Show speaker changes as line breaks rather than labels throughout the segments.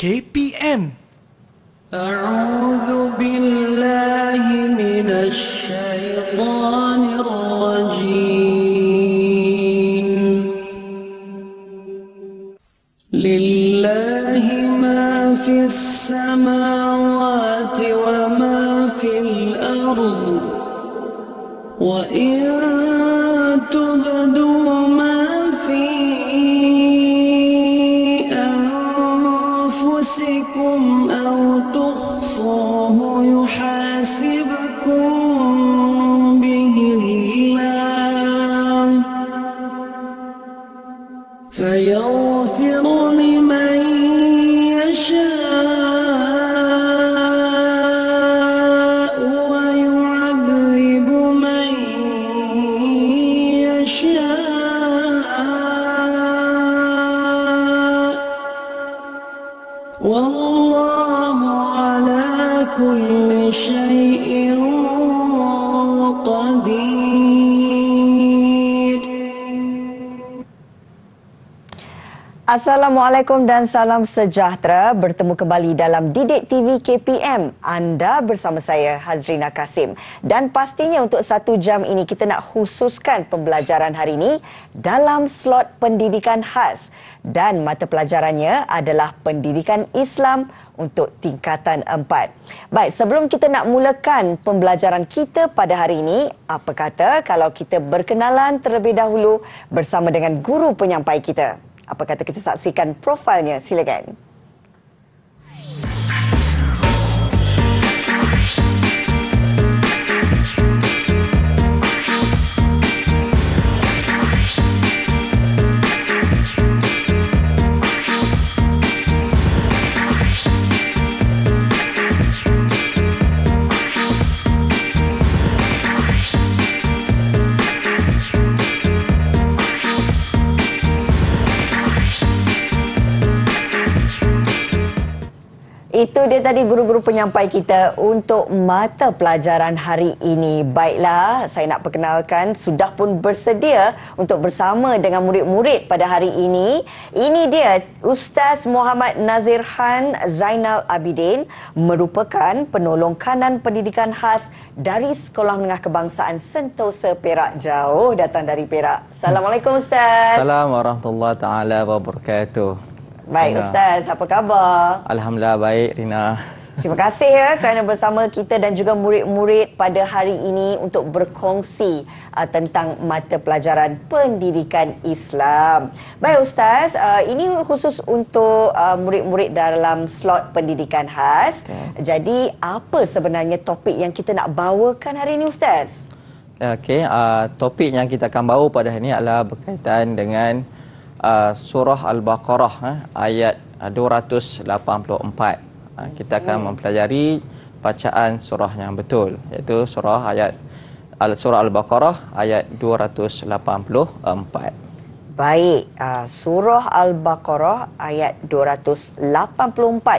KPM.
أعوذ بالله من الشيطان الرجيم لله ما في السماوات وما في الأرض وإن تبدوا ما في أنفسكم أو تخفوه يحاسبكم به الله فيغفر لمن يشاء ويعذب من يشاء والله على كل شيء قدير.
Assalamualaikum dan salam sejahtera. Bertemu kembali dalam Didik TV KPM. Anda bersama saya, Hazrina Kasim. Dan pastinya untuk 1 jam ini kita nak khususkan pembelajaran hari ini dalam slot pendidikan khas. Dan mata pelajarannya adalah pendidikan Islam untuk tingkatan 4. Baik, sebelum kita nak mulakan pembelajaran kita pada hari ini, apa kata kalau kita berkenalan terlebih dahulu bersama dengan guru penyampai kita? Apa kata kita saksikan profilnya? Silakan. Itu dia tadi guru-guru penyampai kita untuk mata pelajaran hari ini. Baiklah, saya nak perkenalkan sudah pun bersedia untuk bersama dengan murid-murid pada hari ini. Ini dia Ustaz Muhammad Nazir Khan Zainal Abidin, merupakan penolong kanan pendidikan khas dari Sekolah Menengah Kebangsaan Sentosa Perak. Jauh datang dari Perak. Assalamualaikum Ustaz.
Assalamualaikum warahmatullahi taala wabarakatuh.
Baik
Rina.
Ustaz, apa khabar?
Alhamdulillah baik, Rina.
Terima kasih ya kerana bersama kita dan juga murid-murid pada hari ini untuk berkongsi tentang mata pelajaran pendidikan Islam. Baik Ustaz, ini khusus untuk murid-murid dalam slot pendidikan khas. Okay. Jadi apa sebenarnya topik yang kita nak bawakan hari ini Ustaz?
Okey, topik yang kita akan bawa pada hari ini adalah berkaitan dengan surah Al-Baqarah ayat 284. Kita akan mempelajari bacaan surah yang betul, iaitu surah Al-Baqarah ayat 284.
Baik, surah Al-Baqarah ayat 284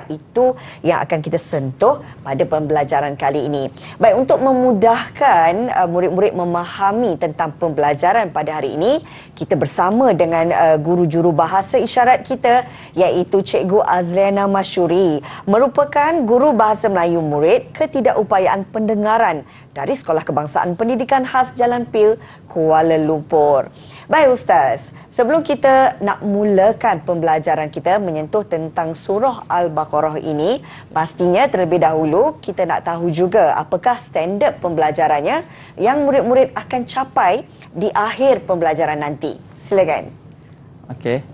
itu yang akan kita sentuh pada pembelajaran kali ini. Baik, untuk memudahkan murid-murid memahami tentang pembelajaran pada hari ini, kita bersama dengan guru juru bahasa isyarat kita, iaitu Cikgu Azriana Masyuri, merupakan guru bahasa Melayu murid ketidakupayaan pendengaran dari Sekolah Kebangsaan Pendidikan Khas Jalan Pil, Kuala Lumpur. Baik Ustaz, sebelum kita nak mulakan pembelajaran kita menyentuh tentang surah Al-Baqarah ini, pastinya terlebih dahulu kita nak tahu juga apakah standard pembelajarannya yang murid-murid akan capai di akhir pembelajaran nanti. Silakan.
Okey.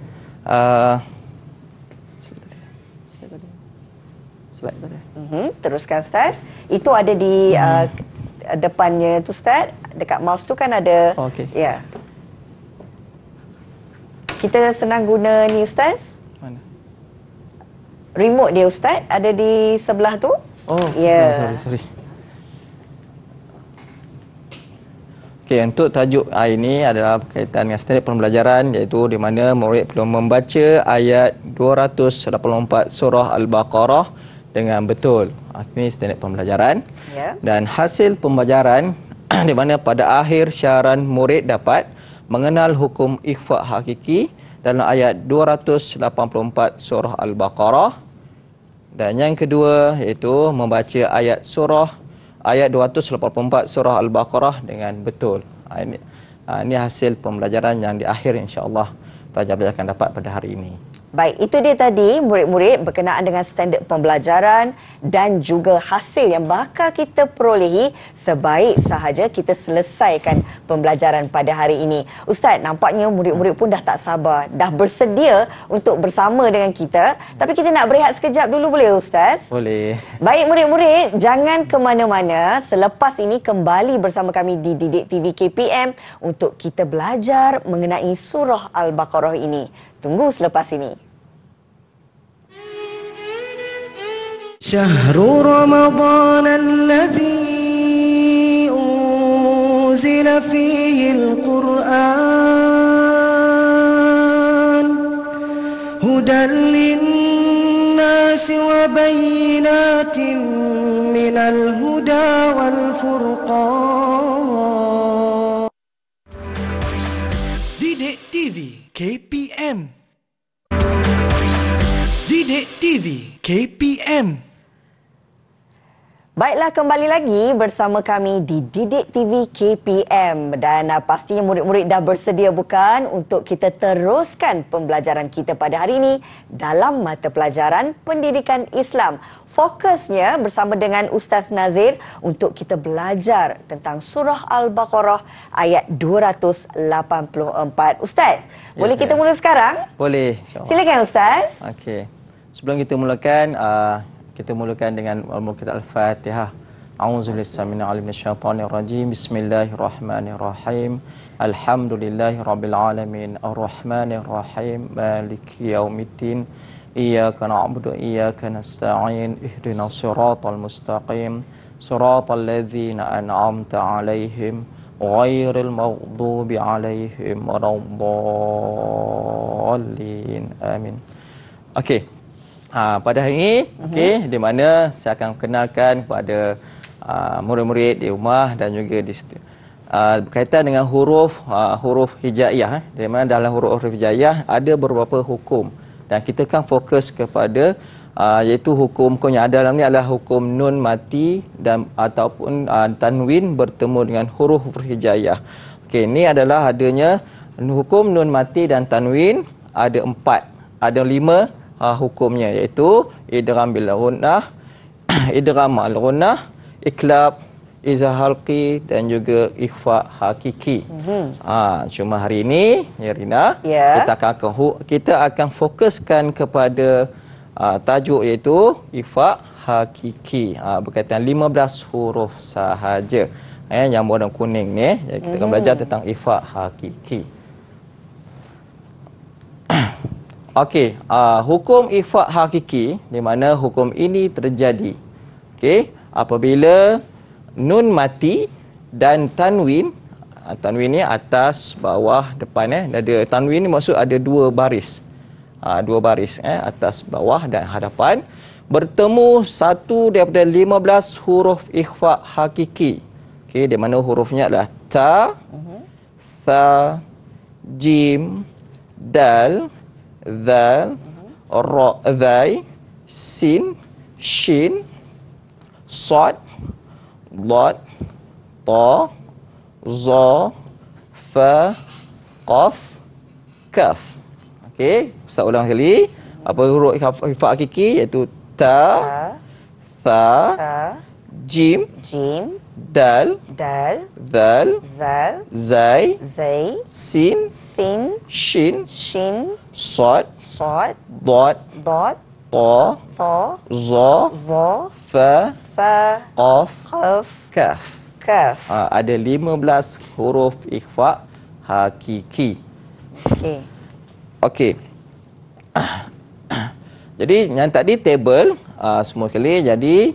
Slide tadi.
Teruskan Ustaz. Itu ada di depannya tu Ustaz, dekat mouse tu kan ada.
Oh, okey.
Ya. Kita senang guna ni Ustaz.
Mana?
Remote dia Ustaz ada di sebelah tu.
Oh,
ya.
sorry. Okey, untuk tajuk ini adalah berkaitan dengan standard pembelajaran, iaitu di mana murid perlu membaca ayat 284 surah Al-Baqarah dengan betul. Ini standard pembelajaran.
Ya.
Dan hasil pembelajaran di mana pada akhir syaran murid dapat mengenal hukum ikhfa hakiki dalam ayat 284 surah Al-Baqarah Dan yang kedua iaitu membaca ayat 284 surah Al-Baqarah dengan betul. Ini hasil pembelajaran yang di akhir insya-Allah pelajar-pelajar akan dapat pada hari ini.
Baik, itu dia tadi murid-murid berkenaan dengan standard pembelajaran dan juga hasil yang bakal kita perolehi sebaik sahaja kita selesaikan pembelajaran pada hari ini. Ustaz, nampaknya murid-murid pun dah tak sabar, dah bersedia untuk bersama dengan kita. Tapi kita nak berehat sekejap dulu, boleh Ustaz?
Boleh.
Baik murid-murid, jangan ke mana-mana. Selepas ini kembali bersama kami di Didik TV KPM untuk kita belajar mengenai surah Al-Baqarah ini. Tunggu selepas ini.
Syahrul Ramadan alladhi unzila fihi al-Qur'an hudan lin-nasi wa bayyinatin minal huda wal furqan. Didik TV KPM. Didik TV KPM.
Baiklah, kembali lagi bersama kami di Didik TV KPM dan pastinya murid-murid dah bersedia bukan untuk kita teruskan pembelajaran kita pada hari ini dalam mata pelajaran Pendidikan Islam. Fokusnya bersama dengan Ustaz Nazir untuk kita belajar tentang surah Al-Baqarah ayat 284. Ustaz, boleh kita mula sekarang?
Boleh.
Silakan Ustaz.
Okey. Sebelum kita mulakan, kita mulakan dengan Al-Muqaddas Al-Fatihah. A'udzubillahi minasyaitonir rajim. Bismillahirrahmanirrahim. Alhamdulillahirabbil alamin. Arrahmanir rahim. Maliki yaumiddin. Iyyaka na'budu wa iyyaka nasta'in. Ihdinas siratal mustaqim. Siratal ladzina an'amta 'alaihim ghairil maghdubi 'alaihim waladdallin. Amin. Okey. Pada hari ini, di mana saya akan kenalkan kepada murid-murid di rumah dan juga di berkaitan dengan huruf hijaiyah. Di mana dalam huruf hijaiyah ada beberapa hukum dan kita akan fokus kepada iaitu hukum yang ada dalam ni adalah hukum nun mati dan ataupun tanwin bertemu dengan huruf hijaiyah. Okey, ini adalah adanya hukum nun mati dan tanwin ada 5 hukumnya, iaitu idgham bil ghunnah, idgham al ghunnah, iklab, izhar halqi dan juga ikhfa hakiki. Cuma hari ini ya Rina, kita akan fokuskan kepada tajuk iaitu ikhfa hakiki, berkaitan 15 huruf sahaja yang warna kuning ni. Kita akan belajar tentang ikhfa hakiki. Okey, hukum ikhfa hakiki, di mana hukum ini terjadi apabila nun mati dan tanwin. Tanwin ni atas, bawah, depan. Ada tanwin ni maksud ada 2 baris. 2 baris atas, bawah dan hadapan, bertemu satu daripada 15 huruf ikhfa hakiki. Di mana hurufnya adalah ta, tha, jim, dal, zal, ra, zai, sin, shin, sad, dad, ta, za, fa, qaf, kaf. Okey, saya ulang sekali. Apa huruf ikhfa hakiki iaitu ta, tha, jim, dal, zal, zai, sin, shin, sad, dad, ta, za, fa, qaf, kaf. Ada 15 huruf ikhfa hakiki. Okey. Jadi yang tadi table semua kali, jadi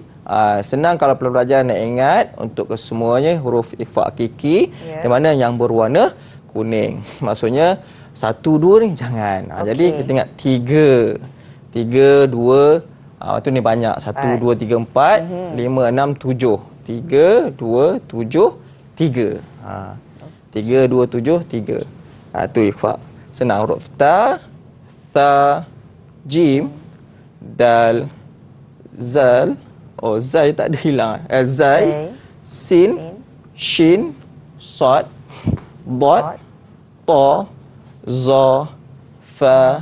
senang kalau pelajar nak ingat untuk kesemuanya huruf ikhfa hakiki, di mana yang berwarna kuning. Maksudnya 1, 2 ni jangan. Jadi kita ingat 3, 2, tu ni banyak. 1, 2, 3, 4, 5, 6, 7. 3, 2, 7, 3. 3, 2, 7, 3. Tu ikhfa. Senang. Huruf ta, tha, jim, dal, Zal. Oh, Zai tak ada hilang. Zai, Sin, Shin, Sad, Dad, Ta, Za, Fa,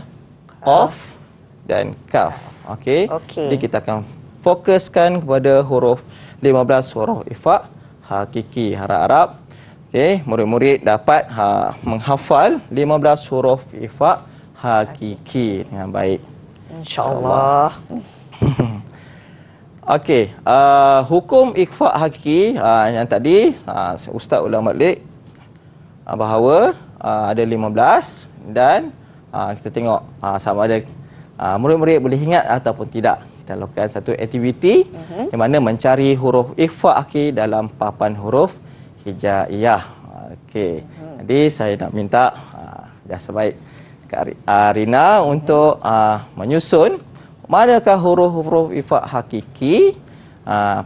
Qaf dan Kaf. Okey. Jadi kita akan fokuskan kepada huruf 15 huruf ifak hakiki harap-harap. Okey, murid-murid dapat menghafal 15 huruf ifak hakiki dengan baik.
InsyaAllah.
Okey, hukum ikhfa hakiki yang tadi Ustaz ulang balik bahawa ada 15 dan kita tengok sama ada murid-murid boleh ingat ataupun tidak. Kita lakukan satu aktiviti di mana mencari huruf ikhfa hakiki dalam papan huruf hijaiyah. Okey. Jadi saya nak minta jasa baik Kak Rina untuk menyusun manakah huruf-huruf ifak hakiki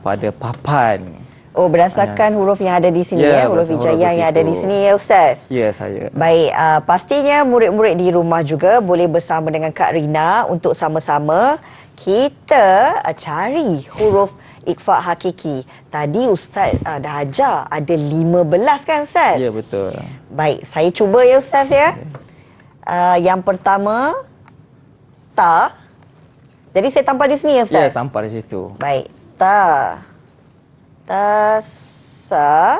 pada papan.
Oh, berdasarkan huruf yang ada di sini huruf hijaiyah yang ada di sini ya Ustaz?
Ya, saya.
Baik, pastinya murid-murid di rumah juga boleh bersama dengan Kak Rina untuk sama-sama kita cari huruf ikhfa hakiki. Tadi Ustaz dah ajar ada 15 kan Ustaz?
Ya, betul.
Baik, saya cuba ya Ustaz ya. Yang pertama ta. Jadi saya tampal di sini ya Ustaz?
Ya, tampal di situ.
Baik. Ta. Sa.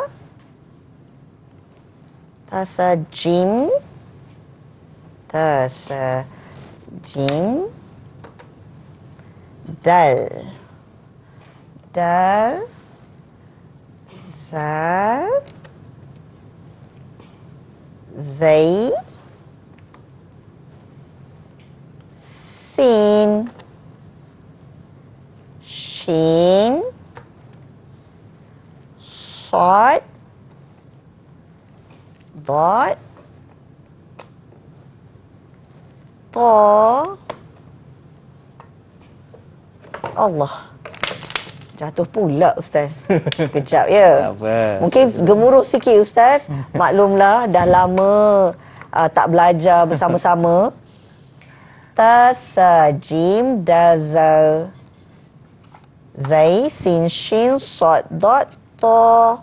Jim. Jim. Dal. Zal. Zai. Sin. Shin. Sad. Dot. Ta. Allah. Jatuh pula Ustaz. Sekejap ya. Mungkin gemuruh sikit Ustaz. Maklumlah dah lama tak belajar bersama-sama. Jim, Dazal, Zai, Sin, Shin, Sad, Dot, Ta.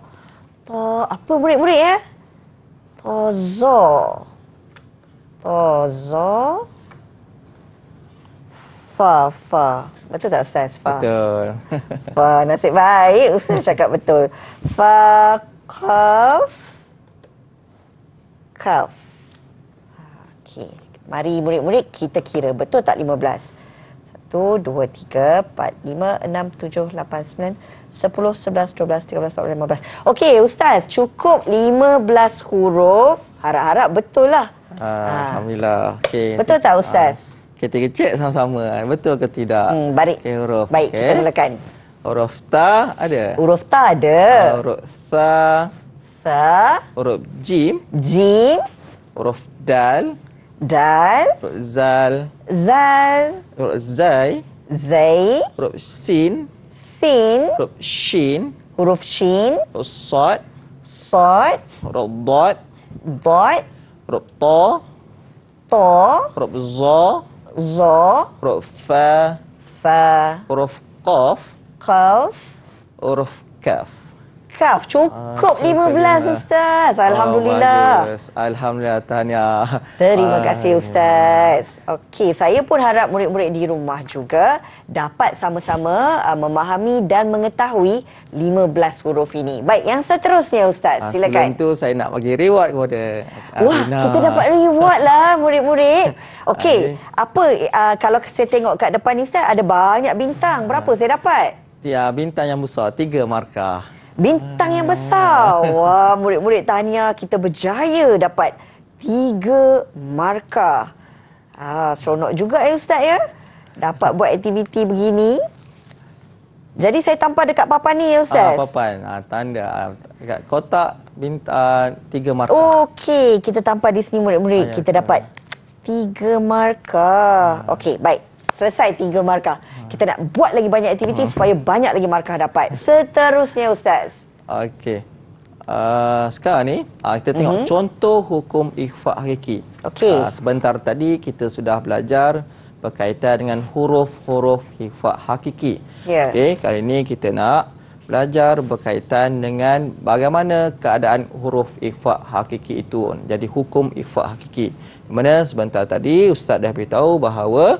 Apa murid-murid ya? Taza. Fa. Betul tak Ustaz? Fa.
Betul.
Fa, nasib baik Ustaz cakap betul. Fa, Kaf. Okey. Mari murid-murid kita kira. Betul tak 15? 1, 2, 3, 4, 5, 6, 7, 8, 9, 10, 11, 12, 13, 14, 15. Okey Ustaz, cukup 15 huruf. Harap-harap betul lah.
Alhamdulillah. Okay.
Betul tak Ustaz?
Kita cek sama-sama. Betul ke tidak?
Baik.
Okay, huruf.
Baik, kita mulakan.
Huruf ta ada?
Huruf ta ada.
Huruf sa. Huruf jim. Huruf dal. Huruf zal. Huruf zai. Huruf sin. Huruf shin.
Huruf shin.
Huruf sad. Huruf dot. Huruf ta. Huruf za. Huruf fa. Huruf qaf. Huruf kaf.
Cukup 15 Ustaz. Alhamdulillah.
Bagus. Alhamdulillah, tahniah.
Terima kasih Ustaz. Okey, saya pun harap murid-murid di rumah juga dapat sama-sama memahami dan mengetahui 15 huruf ini. Baik, yang seterusnya Ustaz, silakan.
Sebelum tu saya nak bagi reward kepada
Wah,
Rina.
kita dapat reward lah murid-murid. Okey, apa kalau saya tengok kat depan ni Ustaz ada banyak bintang. Berapa saya dapat?
Ya, bintang yang besar, 3 markah.
Bintang yang besar. Wah, murid-murid tahniah, kita berjaya dapat 3 markah. Seronok juga ya Ustaz ya. Dapat buat aktiviti begini. Jadi saya tampal dekat papan ni ya Ustaz.
Papan, tanda dekat kotak bintang 3 markah.
Okey, kita tampal di sini murid-murid. Kita dapat 3 markah. Okey, baik. Selesai 3 markah. Kita nak buat lagi banyak aktiviti supaya banyak lagi markah dapat. Seterusnya Ustaz.
Okey. Sekarang ni kita tengok contoh hukum ikhfa hakiki.
Okey.
Sebentar tadi kita sudah belajar berkaitan dengan huruf-huruf ikhfa hakiki.
Ya.
Okey, kali ini kita nak belajar berkaitan dengan bagaimana keadaan huruf ikhfa hakiki itu. Jadi hukum ikhfa hakiki. Di mana sebentar tadi Ustaz dah beritahu bahawa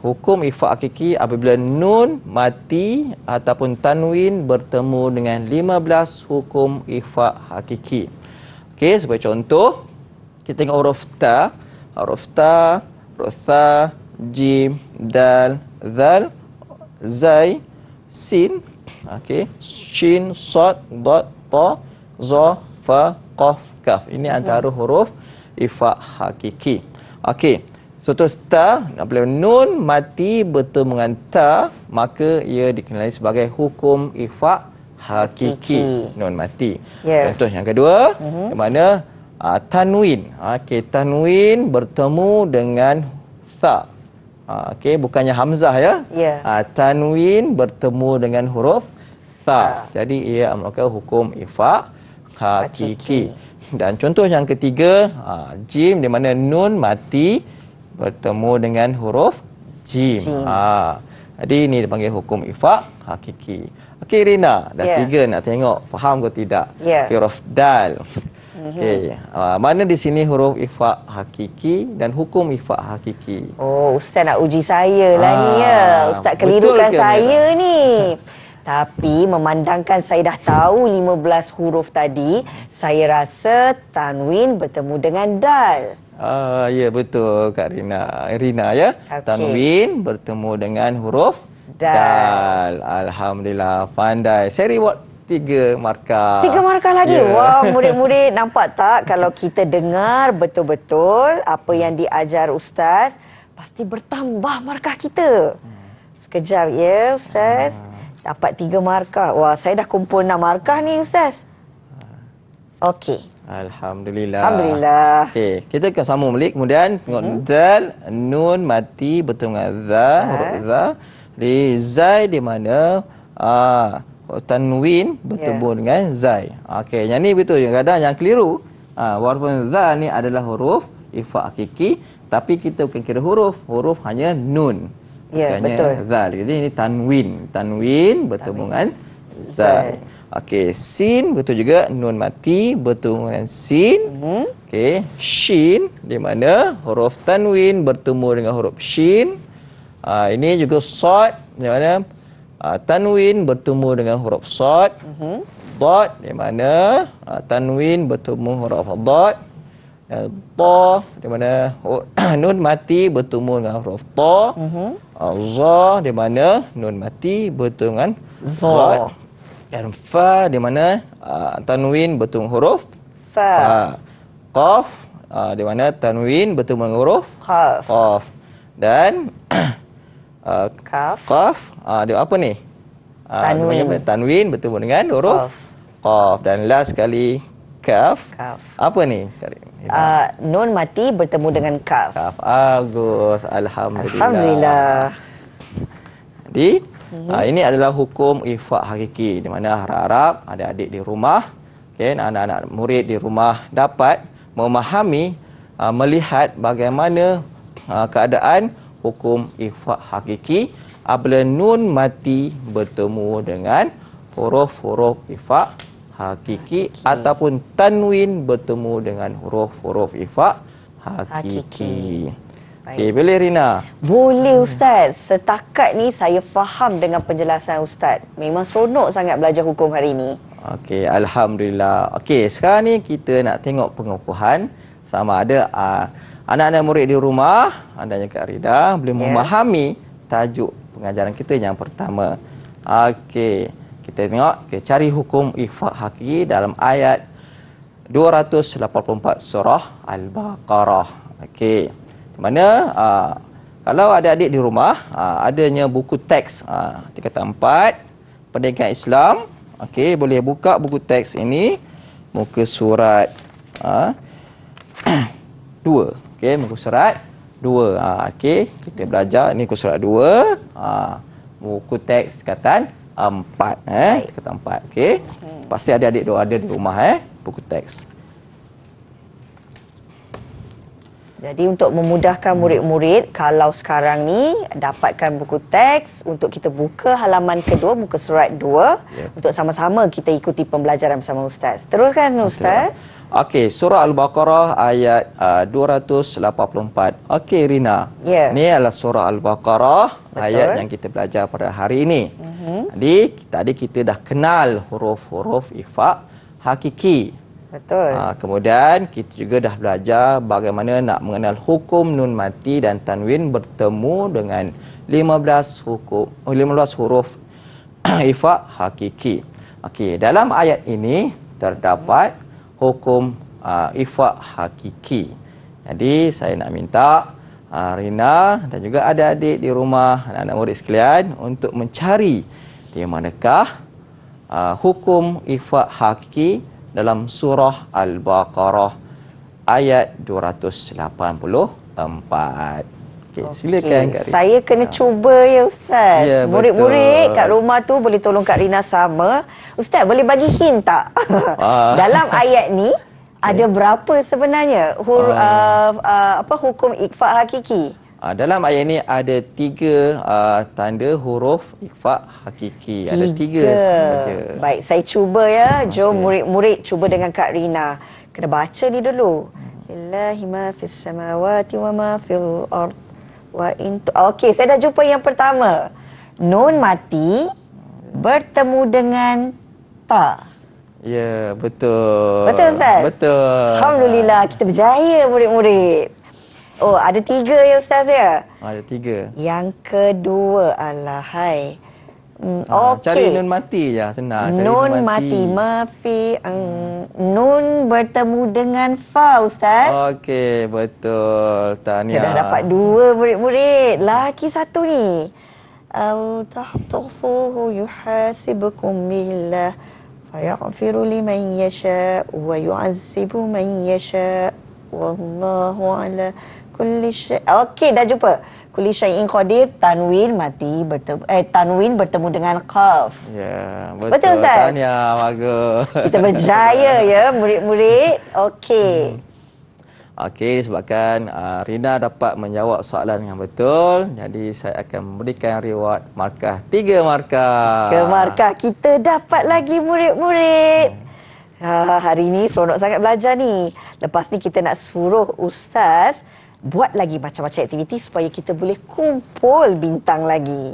hukum ikhfa hakiki apabila nun mati ataupun tanwin bertemu dengan 15 hukum ikhfa hakiki. Okey, sebagai contoh kita tengok huruf ta, huruf ta, huruf tha, jim, dal, zal, zai, sin, okey, shin, sad, dad, ta, za, fa, qaf, kaf. Ini antara huruf ikhfa hakiki. Okey. Contoh ta, apabila nun mati bertemu dengan ta, maka ia dikenali sebagai hukum ikhfa hakiki. Nun mati.
Yeah.
Contoh yang kedua, di mana tanwin. Okey, tanwin bertemu dengan tha. Okey, bukannya hamzah ya.
Ya.
Tanwin bertemu dengan huruf tha. Jadi ia merupakan hukum ikhfa hakiki. Dan contoh yang ketiga, jim, di mana nun mati bertemu dengan huruf jim. Jadi ini dipanggil hukum ikhfa hakiki. Okey Rina, dah tiga nak tengok faham ke tidak?
Ya.
Huruf dal. Okey, mana di sini huruf ikhfa hakiki dan hukum ikhfa hakiki?
Oh, Ustaz nak uji saya lah ni ya. Ustaz kelirukan saya ni. Tapi memandangkan saya dah tahu 15 huruf tadi, saya rasa tanwin bertemu dengan dal.
Ya betul Kak Rina. Rina ya.
Okey.
Tanwin bertemu dengan huruf dal. Alhamdulillah, pandai. Saya reward 3 markah.
3 markah lagi.
Ya.
Wah, murid-murid nampak tak kalau kita dengar betul-betul apa yang diajar Ustaz, pasti bertambah markah kita. Sekejap ya Ustaz. Dapat 3 markah. Wah, saya dah kumpul 6 markah ni Ustaz. Okey.
Alhamdulillah.
Alhamdulillah.
Okey, kita akan sambung balik. Kemudian tengok dal, nun mati bertemu dengan za, huruf za. Di zai di mana tanwin bertemu dengan zai. Okey, yang ni betul. Kadang-kadang yang keliru, walaupun za ni adalah huruf ikhfa hakiki, tapi kita bukan kira huruf. Huruf hanya nun.
Ya,
Bukannya
betul.
zal. Jadi ini tanwin. Tanwin bertemu dengan zai. Okey, sin betul juga, nun mati bertemu dengan sin. Okey, shin di mana huruf tanwin bertemu dengan huruf shin. Ini juga sad di mana tanwin bertemu dengan huruf sad. Dad di mana tanwin bertemu huruf dad. Dan ta di mana nun mati bertemu dengan huruf ta. Za di mana nun mati bertemu dengan za. Dan fa di mana tanwin bertemu huruf fa. Qaf di mana tanwin bertemu dengan huruf qaf. Dan qaf dia apa ni? Tanwin bertemu dengan huruf qaf. Dan last sekali kaf. Apa ni?
Nun mati bertemu dengan kaf.
Kaf. Bagus. Alhamdulillah.
Alhamdulillah.
Jadi ini adalah hukum ikhfa hakiki, di mana harap-harap adik-adik di rumah, anak-anak murid di rumah dapat memahami, melihat bagaimana keadaan hukum ikhfa hakiki apabila nun mati bertemu dengan huruf-huruf ikhfa hakiki ataupun tanwin bertemu dengan huruf-huruf ikhfa hakiki. Okey, boleh Rina?
Boleh Ustaz. Setakat ni saya faham dengan penjelasan Ustaz. Memang seronok sangat belajar hukum hari ini.
Okey, alhamdulillah. Okey, sekarang ni kita nak tengok pengukuhan sama ada anak-anak murid di rumah, andanya Kak Rida boleh memahami tajuk pengajaran kita yang pertama. Okey, kita tengok, kita cari hukum ikhfa hakiki dalam ayat 284 surah Al-Baqarah. Okey. Di mana kalau adik-adik di rumah adanya buku teks tingkatan 4 Pendidikan Islam, okey, boleh buka buku teks ini muka surat 2. Okey, muka surat 2. Okey, kita belajar ni muka surat 2. Buku teks tingkatan 4 tingkatan 4. Okey. Pasti adik-adik ada di rumah buku teks.
Jadi untuk memudahkan murid-murid, kalau sekarang ni dapatkan buku teks untuk kita buka halaman kedua, muka surat 2, untuk sama-sama kita ikuti pembelajaran bersama Ustaz. Teruskan Ustaz.
Okey, surah Al-Baqarah ayat 284. Okey Rina. Ini adalah surah Al-Baqarah ayat yang kita belajar pada hari ini. Jadi tadi kita dah kenal huruf-huruf ifa hakiki.
Betul.
Kemudian kita juga dah belajar bagaimana nak mengenal hukum nun mati dan tanwin bertemu dengan 15 huruf ifa hakiki. Okey, dalam ayat ini terdapat hukum ifa hakiki. Jadi saya nak minta Rina dan juga adik-adik di rumah, anak-anak murid sekalian untuk mencari di manakah hukum ifa hakiki dalam surah Al-Baqarah ayat 284. Okey, silakan Kak Rina.
Saya kena cuba ya Ustaz.
Ya,
murid-murid kat rumah tu boleh tolong Kak Rina sama. Ustaz boleh bagi hint tak? Dalam ayat ni ada berapa sebenarnya hukum ikhfa hakiki?
Dalam ayat ini ada 3 tanda huruf ikhfa hakiki. Ada 3 saja.
Baik, saya cuba ya. Jom murid-murid cuba dengan Kak Rina. Kena baca ni dulu. Lillahi ma fis samawati wa ma fil ard wa in. Okey, saya dah jumpa yang pertama. Nun mati bertemu dengan ta.
Ya, betul.
Betul Ustaz?
Betul.
Alhamdulillah, kita berjaya murid-murid. Oh, ada 3 ya Ustaz ya?
Ada 3.
Yang kedua, alahai.
Cari nun mati je, senang. Cari
nun mati. Mafi. Nun bertemu dengan fa Ustaz.
Okey, betul. Tahniah.
Kita dah dapat 2 murid-murid. Lagi 1 ni. Au tahtufuhu yuhasibukum billah fayaghfiru liman yasha wa yu'azzibu man yasha wallahu ala kulli syai'. Okey, dah jumpa. Kulli syai'in qadir, tanwin mati bertemu tanwin bertemu dengan qaf.
Ya, betul.
Betul Ustaz?
Tahniah, bagus.
Kita berjaya ya murid-murid. Okey.
Okey, disebabkan Rina dapat menjawab soalan yang betul, jadi saya akan memberikan reward markah 3 markah.
Ke markah kita dapat lagi murid-murid. Hari ini seronok sangat belajar ni. Lepas ni kita nak suruh Ustaz buat lagi macam-macam aktiviti supaya kita boleh kumpul bintang lagi.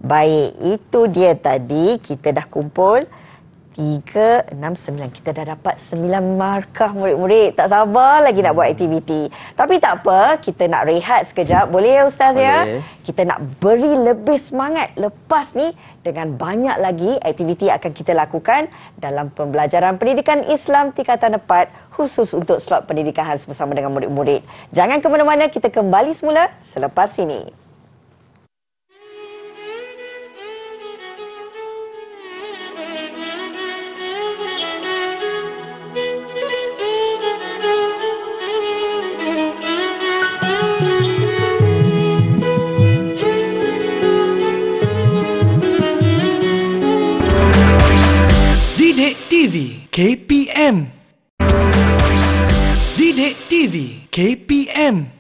Baik, itu dia tadi. Kita dah kumpul 3, 6, 9. Kita dah dapat 9 markah murid-murid. Tak sabar lagi nak buat aktiviti. Tapi tak apa, kita nak rehat sekejap. Boleh ya Ustaz ya? Kita nak beri lebih semangat lepas ni dengan banyak lagi aktiviti yang akan kita lakukan dalam pembelajaran pendidikan Islam tingkatan 4 khusus untuk slot pendidikan khas bersama dengan murid-murid. Jangan ke mana-mana, kita kembali semula selepas ini.
Didik TV KPM. Didik TV KPM.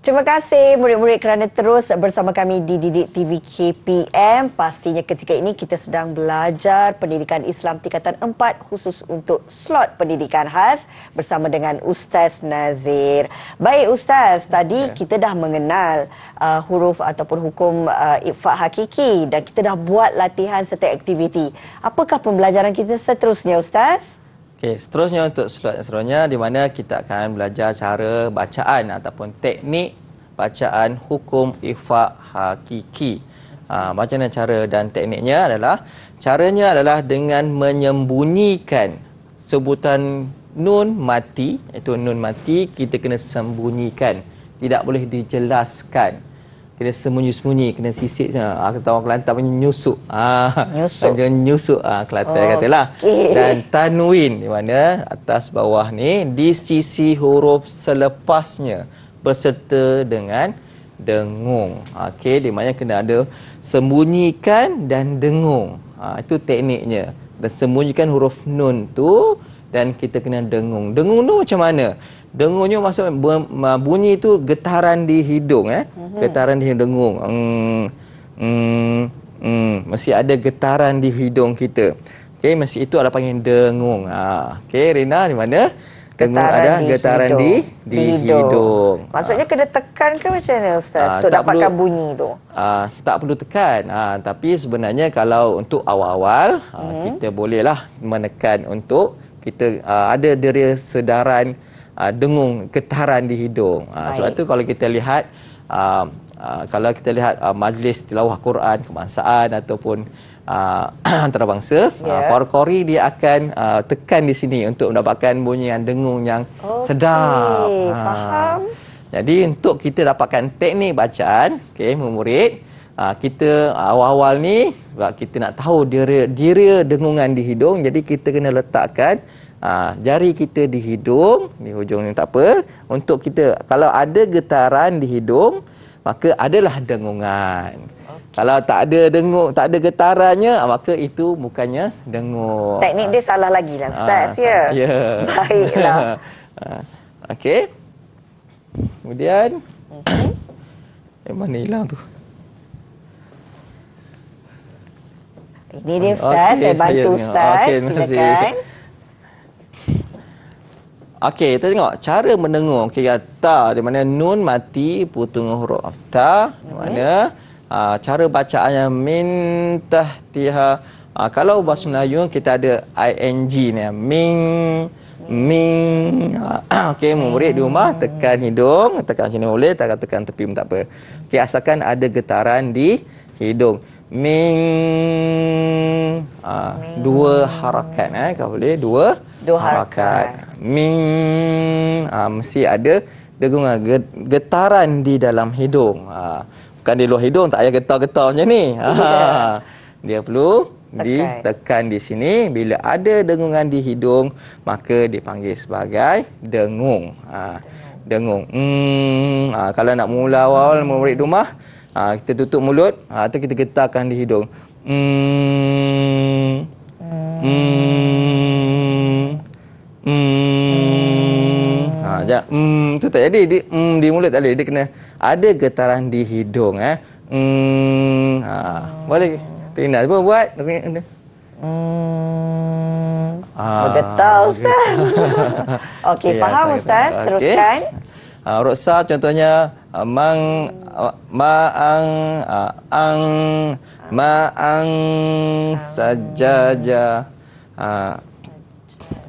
Terima kasih murid-murid kerana terus bersama kami di Didik TV KPM. Pastinya ketika ini kita sedang belajar pendidikan Islam tingkatan 4 khusus untuk slot pendidikan khas bersama dengan Ustaz Nazir. Baik Ustaz, tadi kita dah mengenal huruf ataupun hukum ikhfa hakiki dan kita dah buat latihan serta aktiviti. Apakah pembelajaran kita seterusnya Ustaz?
Okey, seterusnya untuk slot yang seterusnya di mana kita akan belajar cara bacaan ataupun teknik bacaan hukum ikhfa hakiki. Macam mana cara dan tekniknya caranya adalah dengan menyembunyikan sebutan nun mati, iaitu nun mati kita kena sembunyikan, tidak boleh dijelaskan. Kena sembunyi-sembunyi, kena sisik saja. Kata orang Kelantan punya nyusuk. Nyusuk Kelantan katalah. Dan tanwin di mana atas bawah ni di sisi huruf selepasnya berserta dengan dengung. Okey, di mana kena ada sembunyikan dan dengung. Itu tekniknya. Dan sembunyikan huruf nun tu dan kita kena dengung. Dengung tu macam mana? Dengungnya maksud bunyi itu getaran di hidung, getaran di hidung, dengung. Mesti ada getaran di hidung kita. Okey, mesti itu adalah panggil dengung. Okey, Rina, di mana? Dengung ada getaran di hidung.
Maksudnya kena tekan ke macam mana Ustaz untuk dapatkan bunyi tu?
Tak perlu tekan. Tapi sebenarnya kalau untuk awal-awal kita bolehlah menekan untuk kita ada deria sedaran dengung getaran di hidung. Sebab tu kalau kita lihat majlis tilawah Quran kebangsaan ataupun antarabangsa, para qari dia akan tekan di sini untuk mendapatkan bunyi yang dengung yang sedap.
Faham.
Jadi untuk kita dapatkan teknik bacaan, murid, kita awal-awal ni sebab kita nak tahu dia dengungan di hidung, jadi kita kena letakkan jari kita di hidung, di hujung ni tak apa. Untuk kita kalau ada getaran di hidung, maka adalah dengungan. Kalau tak ada getarannya, maka itu bukannya dengung.
Teknik dia salah lagi lah Ustaz, ya?
Ya.
Baiklah.
Okey. Kemudian, mana hilang tu?
Ini dia Ustaz, saya bantu Ustaz. Silakan.
Okey, kita tengok cara mendengung. Okey, ta, di mana nun mati putung huruf ta, di mana cara bacaannya min tahtiha. Kalau bahasa Melayu kita ada ing ni, ming. Okey, murid di rumah tekan hidung, tekan sini boleh, tekan tepi pun tak apa. Okey, asalkan ada getaran di hidung. Ming. Dua harakat, kalau boleh dua harakat. Ming. Mesti ada dengungan getaran di dalam hidung. Bukan di luar hidung, tak payah getar-getar macam ni. Dia perlu ditekan di sini. Bila ada dengungan di hidung, maka dipanggil sebagai dengung. Dengung. Kalau nak mula awal murid rumah, kita tutup mulut, atau kita getarkan di hidung. Itu tak jadi di mulut tak boleh, dia kena ada getaran di hidung. Boleh Rina buat.
Bergetar Ustaz. Okey, faham Ustaz. Teruskan.
Ruksa contohnya ma'ang sajaja,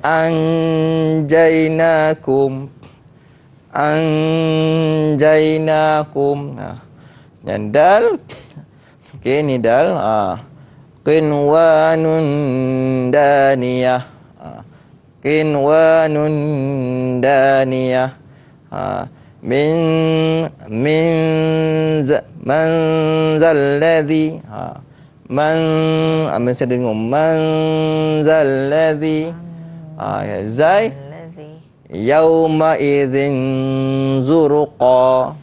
anjainakum. Dan dal, okey, ni dal. Qinwanun daniyah, qinwanun daniyah. Man zalladhi, saya dengar man zalladhi. Zai yauma idzin zurqa,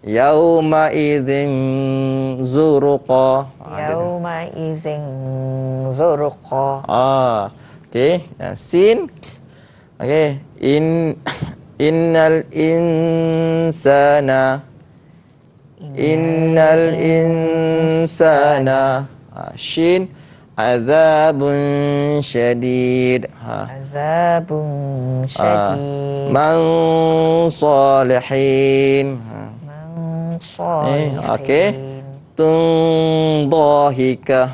yauma idzin zurqa,
yauma idzin zurqa.
Okey, sin. Okey, innal insana, shin azabun syadid,
azabun syadid.
Man salihin, okey, tundahika,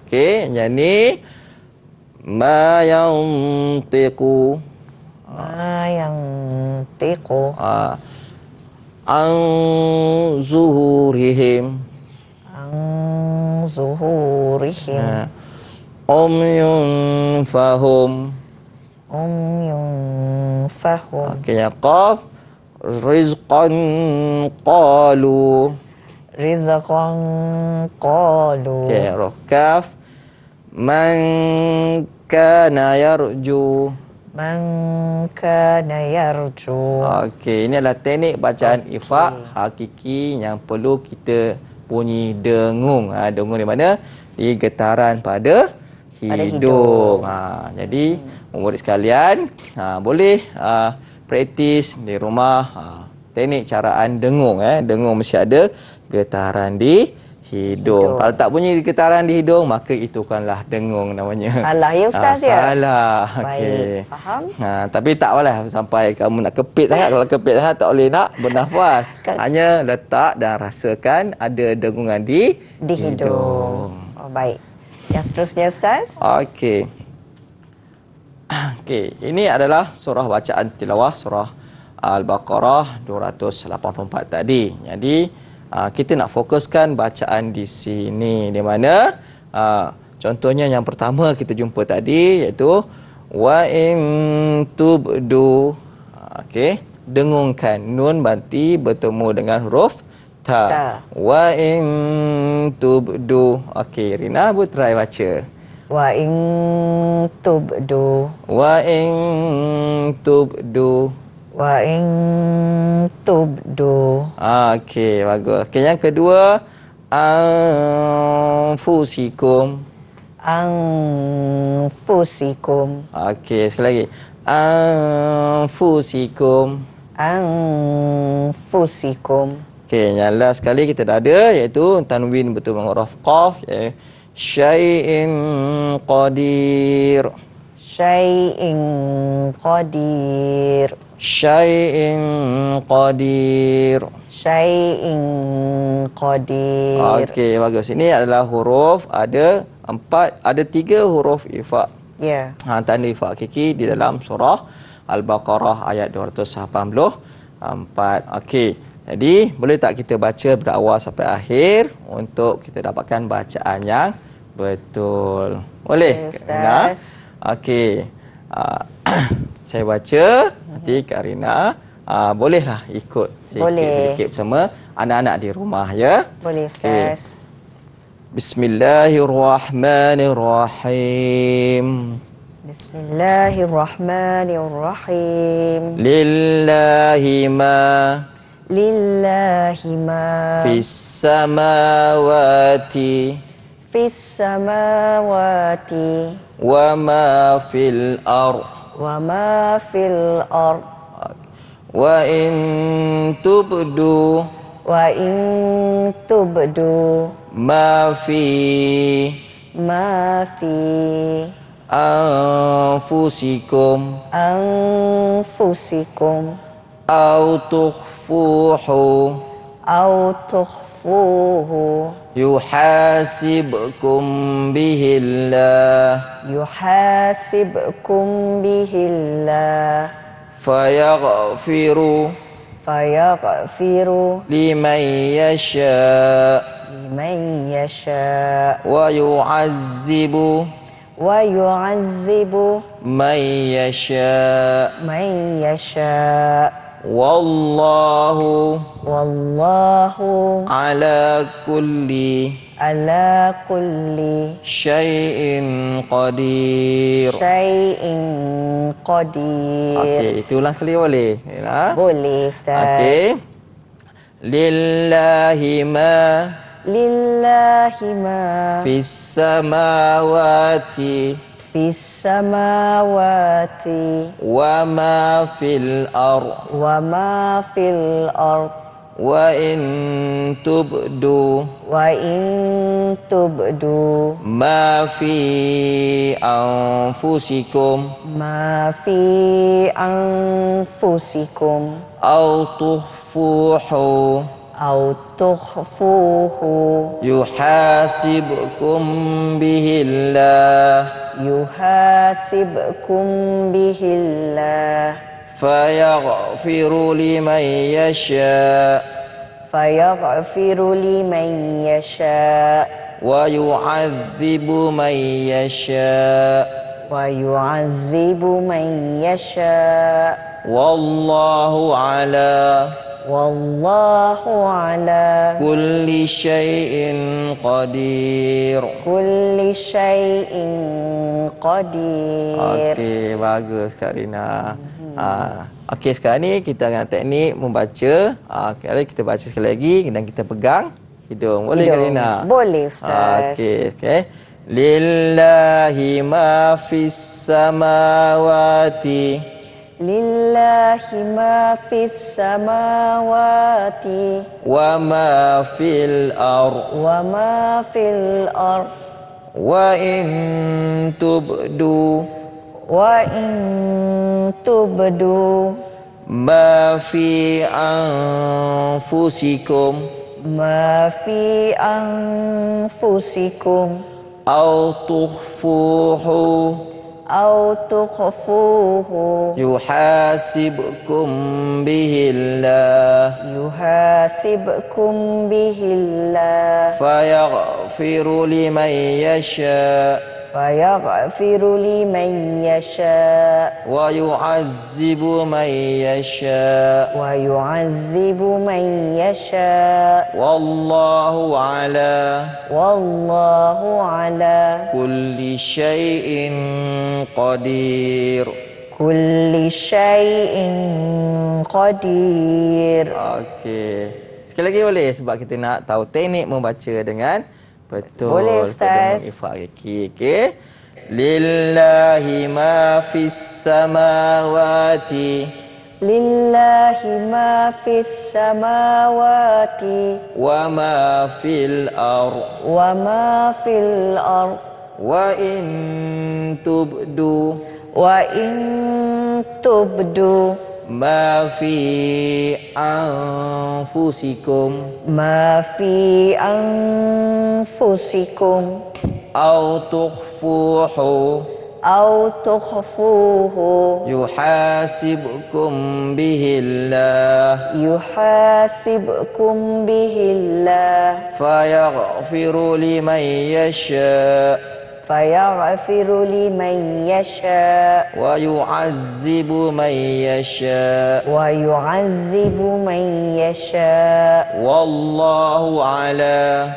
okey, jadi ma yantiqu, an zuhurihim, umyun fahum, okey, ya qaf rizqan qalu, okey, kaf man kana yarju, Okey, ini adalah teknik bacaan ifak hakiki yang perlu kita bunyi dengung. Dengung di mana? Di getaran pada
hidung.
Jadi murid sekalian boleh praktis di rumah teknik caraan dengung. Dengung mesti ada getaran di hidung. Kalau tak bunyi getaran di hidung, maka itu bukanlah dengung namanya.
Salah ya Ustaz ya?
Salah.
Baik, faham?
Tapi tak apalah sampai kamu nak kepit sangat. Kalau kepit sangat tak boleh nak bernafas. Hanya letak dan rasakan ada dengungan di
hidung. Oh, baik. Yang seterusnya Ustaz?
Okey. Ini adalah surah bacaan tilawah surah Al-Baqarah 284 tadi. Jadi kita nak fokuskan bacaan di sini, di mana contohnya yang pertama kita jumpa tadi iaitu wa in tubdu. Dengungkan nun banti bertemu dengan huruf ta. Wa in tubdu. Rina try baca.
Wa in tubdu.
Wa in tubdu.
Wa in tubdu.
Bagus. Yang kedua, anfusikum.
Anfusikum.
Sekali lagi. Anfusikum.
Anfusikum.
Yang last sekali kita dah ada iaitu tanwin bertemu dengan huruf qaf. Syai'in qadir.
Syai'in qadir.
Syai'in qadir.
Syai'in qadir.
Bagus. Ini adalah huruf ada 3 huruf ifa.
Ya.
Tanda ifa hakiki di dalam surah Al-Baqarah ayat 284. Jadi boleh tak kita baca berawal sampai akhir untuk kita dapatkan bacaan yang betul. Boleh?
Ustaz.
Saya baca, nanti Kak Rina bolehlah ikut sedikit bersama anak-anak di rumah ya.
Boleh Ustaz.
Bismillahirrahmanirrahim.
Bismillahirrahmanirrahim.
Lillahi
ma
fis samawati wa ma fil ardh wa in tubdu ma fi anfusikum aw tukhfuhu yuhasibkum bihillah fayaghfiru liman yasha wa yu'azzibu man yasha wallahu ala kulli syai'in qadir. Itu ulang sekali boleh?
Boleh Ustaz.
Lillahi ma fis samawati wa ma fil ardh wa in tubdu ma fi anfusikum aw tukhfuhu yuhasibkum bihillah fayaghfiru liman yasha wa yu'adzibu man yasha wallahu ala kulli syai'in qadir. Bagus Kak Rina. Sekarang ni kita akan teknik membaca. Kita baca sekali lagi dan kita pegang hidung. Boleh Kak Rina?
Boleh Ustaz.
Lillahi ma fis samawati
Lillahi ma fis samawati
wa ma fil ard
wa ma fil ard
wa in tubdu
wa in tubdu
ma fi anfusikum
ma fi anfusikum
aw tukhfuhu
aw tukhfuhu
yuhasibkum bihillah
yuhasibkum bihillah
fayaghfiru liman yasha
fayaghfiru liman yasha
wa yu'azzibu man yasha
wa yu'azzibu man yasha
wallahu ala kulli syai'in qadir.
kulli syai'in qadir.
Okey. Sekali lagi boleh sebab kita nak tahu teknik membaca dengan betul.
Boleh, Ustaz.
Dengan ifak kaki. Okey. Lillahi ma fis samawati
Lillahi ma fis samawati
wa ma fil ard
wa ma fil ard
wa in tubdu
wa in tubdu
ma fi anfusikum
ma fi anfusikum
aw tukhfuhu
aw tukhfuhu
yuhasibkum bihillah
yuhasibkum bihillah
fayaghfiru liman yasha
fayaghfiru liman yasha
wa yu'azzibu man yasha
wa yu'azzibu man yasha
wallahu ala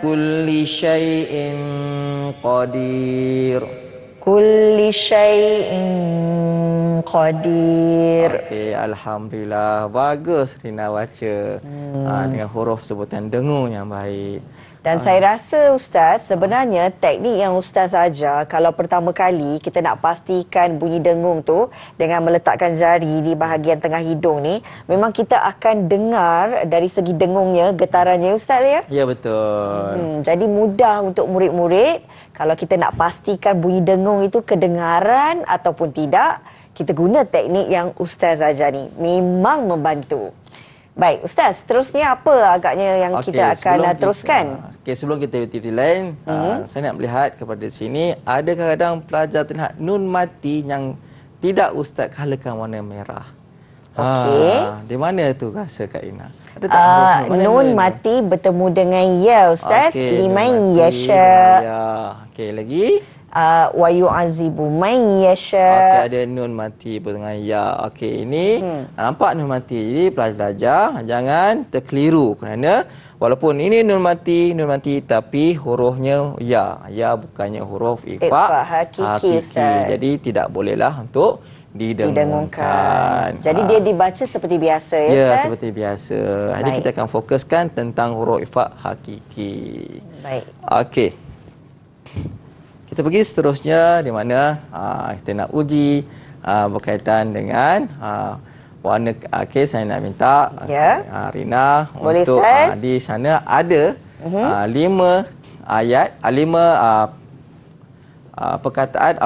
kulli syai'in qadir.
kulli syai'in qadir.
Okey, alhamdulillah. Bagus Rina baca. Dengan huruf sebutan dengung yang baik.
Dan saya rasa Ustaz, sebenarnya teknik yang Ustaz ajar, kalau pertama kali kita nak pastikan bunyi dengung tu dengan meletakkan jari di bahagian tengah hidung ni, memang kita akan dengar dari segi dengungnya, getarannya Ustaz ya?
Ya, betul.
Jadi mudah untuk murid-murid kalau kita nak pastikan bunyi dengung itu kedengaran ataupun tidak, kita guna teknik yang Ustaz ajar ni. Memang membantu. Baik, Ustaz, seterusnya apa agaknya yang kita akan teruskan?
Sebelum kita aktiviti lain, saya nak melihat kepada sini, ada kadang-kadang pelajar terlihat nun mati yang tidak Ustaz colourkan warna merah. Di mana tu rasa Kak Ina? Ada tak
nun mati bertemu dengan ya, Ustaz. Liman yasha.
Okey, lagi?
Wa yu'azibu man yasha.
Okey, ada nun mati dengan ya. Okey, ini nampak nun mati. Jadi pelajar jangan terkeliru kerana walaupun ini nun mati tapi hurufnya ya. Ya bukannya huruf ifa
hakiki.
Jadi tidak bolehlah untuk didengungkan.
Jadi dia dibaca seperti biasa ya, Ustaz?
Ya, seperti biasa. Jadi kita akan fokuskan tentang huruf ifa hakiki.
Baik.
Okey. Kita pergi seterusnya di mana kita nak uji berkaitan dengan warna. Okey, saya nak minta Rina
boleh,
untuk
Ustaz?
Di sana ada 5 ayat, 5 perkataan,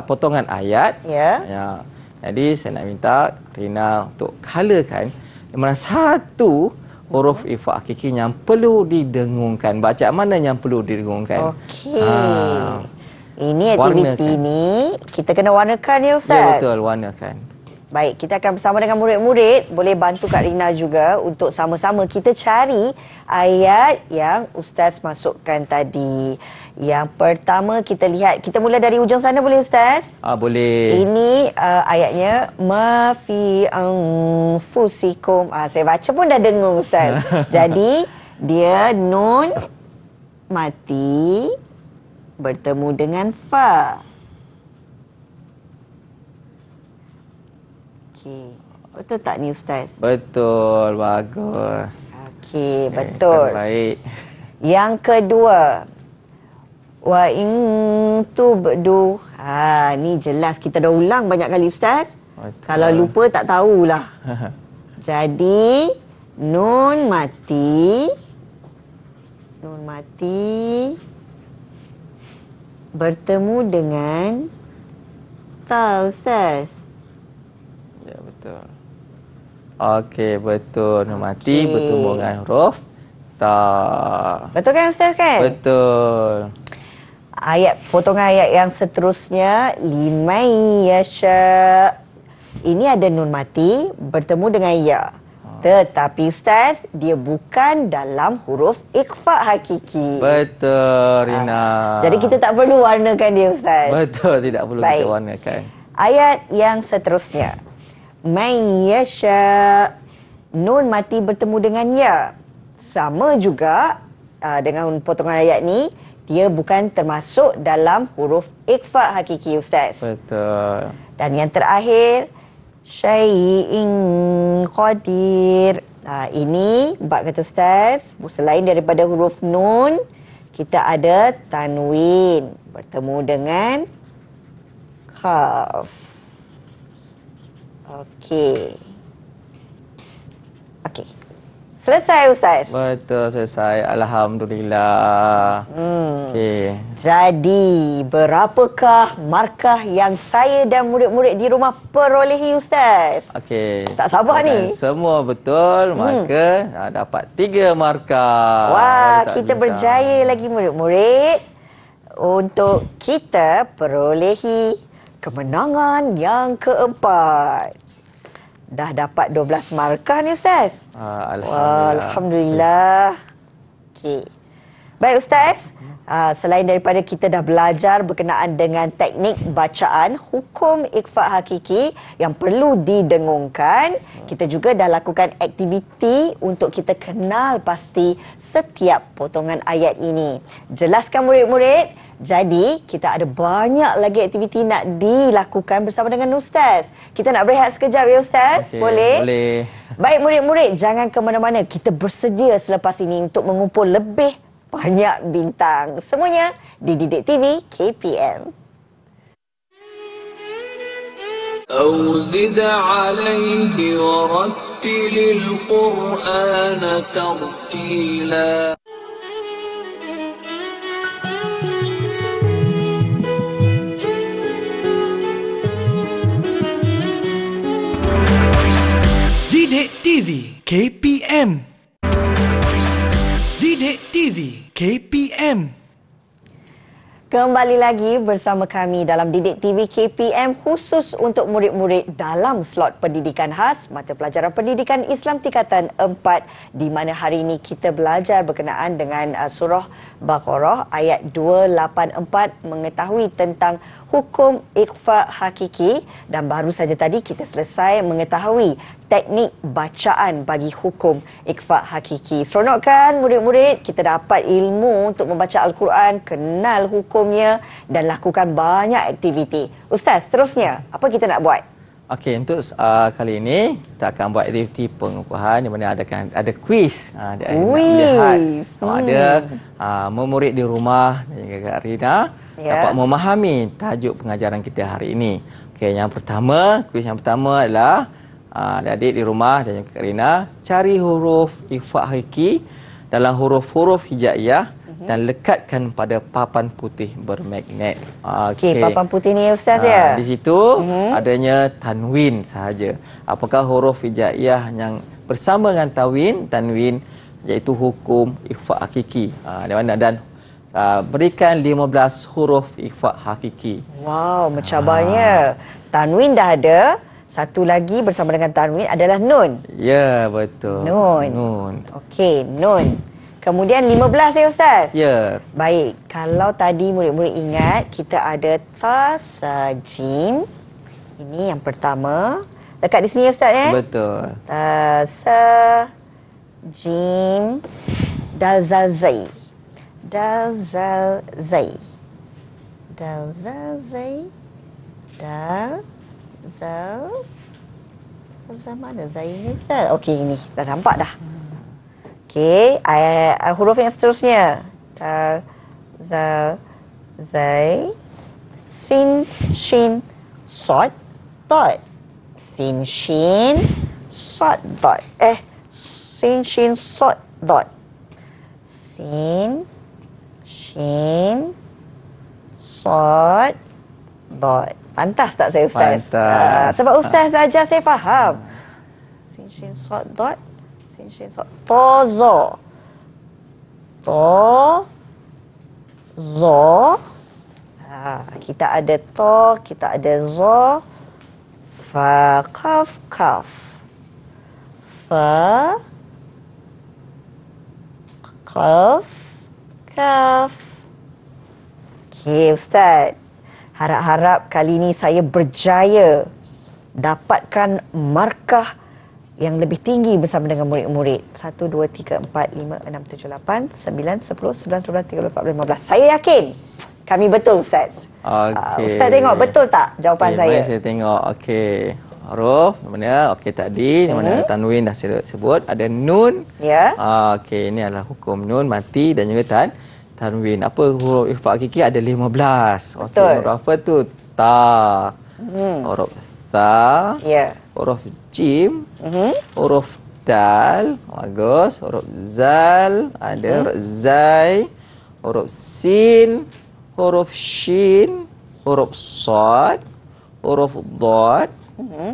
potongan ayat. Ya. Jadi saya nak minta Rina untuk colourkan di mana satu huruf ifa hakiki yang perlu didengungkan. Bacaan mana yang perlu didengungkan?
Okey. Ini aktiviti ni kita kena warnakan ya, Ustaz?
Ya, betul, warnakan.
Baik, kita akan bersama dengan murid-murid. Boleh bantu Kak Rina juga untuk sama-sama kita cari ayat yang Ustaz masukkan tadi. Yang pertama kita lihat, kita mula dari ujung sana boleh, Ustaz?
Boleh.
Ini ayatnya ma fi anfusikum. Saya baca pun dah dengung, Ustaz. Jadi dia nun mati bertemu dengan fa. Okey. Betul tak ni, Ustaz?
Betul, bagus.
Okey, betul.
Baik.
Yang kedua, wa in tubdu. Ni jelas kita dah ulang banyak kali Ustaz.
Betul.
Kalau lupa tak tahulah. Jadi nun mati bertemu dengan ta Ustaz.
Ya, betul. Okey, betul. Nun mati bertemu dengan huruf ta.
Betul kan Ustaz kan?
Betul.
Potongan ayat yang seterusnya, liman yasha. Ini ada nun mati bertemu dengan ya. Tetapi Ustaz, dia bukan dalam huruf ikhfa hakiki.
Betul, Rina.
Jadi kita tak perlu warnakan dia Ustaz.
Betul, tidak perlu
Baik.
kita warnakan.
Ayat yang seterusnya, man yasha. Nun mati bertemu dengan ya. Sama juga dengan potongan ayat ni, dia bukan termasuk dalam huruf ikhfa hakiki Ustaz.
Betul.
Dan yang terakhir, syai'in qadir. Ini bab kata Ustaz, selain daripada huruf nun, kita ada tanwin bertemu dengan kaf. Okey. Selesai Ustaz?
Betul, selesai. Alhamdulillah. Okey.
Jadi, berapakah markah yang saya dan murid-murid di rumah perolehi Ustaz?
Okey.
Tak sabar ni.
Semua betul, maka dapat 3 markah.
Wah,
Tak
kita
bintang.
berjaya lagi murid-murid untuk kita perolehi kemenangan yang keempat. Dah dapat 12 markah ni Ustaz.
Alhamdulillah.
Wah, Alhamdulillah. Okey. Baik Ustaz, selain daripada kita dah belajar berkenaan dengan teknik bacaan hukum ikhfa hakiki yang perlu didengungkan, kita juga dah lakukan aktiviti untuk kita kenal pasti setiap potongan ayat ini. Jelaskan murid-murid. Jadi, kita ada banyak lagi aktiviti nak dilakukan bersama dengan Ustaz. Kita nak berehat sekejap ya Ustaz?
Okey,
Boleh?
boleh.
Baik murid-murid, jangan ke mana-mana. Kita bersedia selepas ini untuk mengumpul lebih banyak bintang. Semuanya di Didik TV KPM.
أو زد عليه ورتل القرآن ترتيلا.
Didik TV KPM. Didik TV KPM.
Kembali lagi bersama kami dalam Didik TV KPM khusus untuk murid-murid dalam slot pendidikan khas mata pelajaran pendidikan Islam tingkatan 4, di mana hari ini kita belajar berkenaan dengan surah Baqarah ayat 284, mengetahui tentang hukum ikhfa hakiki, dan baru saja tadi kita selesai mengetahui teknik bacaan bagi hukum ikhfa hakiki. Seronok kan murid-murid? Kita dapat ilmu untuk membaca Al-Quran, kenal hukumnya dan lakukan banyak aktiviti. Ustaz, seterusnya apa kita nak buat?
Okey, untuk kali ini kita akan buat aktiviti pengukuhan di mana ada kuis. Dia nak melihat sama ada murid di rumah dan juga Kak Rina dapat memahami tajuk pengajaran kita hari ini. Okey, kuis yang pertama adalah adik-adik di rumah dan juga Kak Rina cari huruf ikhfa hakiki dalam huruf-huruf hijaiyah dan lekatkan pada papan putih bermagnet.
Okey, papan putih ni Ustaz ya.
Di situ adanya tanwin sahaja. Apakah huruf hijaiyah yang bersama dengan tanwin iaitu hukum ikhfa hakiki. Di mana dan berikan 15 huruf ikhfa hakiki.
Wow, mencabarnya. Tanwin dah ada. Satu lagi bersama dengan tanwin adalah nun.
Ya, betul.
Nun. Okey, nun. Kemudian 15 ya Ustaz?
Ya.
Baik, kalau tadi murid-murid ingat, kita ada ta, sa, jim. Ini yang pertama. Dekat di sini ya Ustaz ya?
Betul.
Ta, sa, jim, dal, zal, zai. Dal, zal, zai. Dal, zal, zai. Dal, zal mana Zai ni Ustaz? Okey, ini dah nampak dah. Okey, huruf yang seterusnya. Zal, zai, sin, shin, sod, dot. Sin, shin, sod, dot. Sin, shin, sod, dot. Sin, shin, sod, dot. Pantas tak saya Ustaz?
Pantas.
Sebab Ustaz saja saya faham. Sin, shin, sod, dot. Sin, shin, sod. Tozo. To, zo. Kita ada to, kita ada zo. Fa, kaf, kaf. Fa, kaf, kaf. Okey Ustaz. Harap-harap kali ini saya berjaya dapatkan markah yang lebih tinggi bersama dengan murid-murid. 1, 2, 3, 4, 5, 6, 7, 8, 9, 10, 11, 12, 13, 14, 15. Saya yakin kami betul Ustaz.
Okey.
Ustaz tengok betul tak jawapan saya?
Mari saya tengok. Okey. Huruf mana? Okey tadi mana tanwin dah saya sebut, ada nun.
Ya.
Okey, ini adalah hukum nun mati dan juga tanwin. Apa huruf ikhfa hakiki ada 15. Okey,
Betul.
huruf apa tu? Ta. Huruf tha.
Ya.
Huruf jim. Huruf dal. Bagus. Huruf zal. Ada huruf zai. Huruf sin. Huruf shin. Huruf sad. Huruf dad.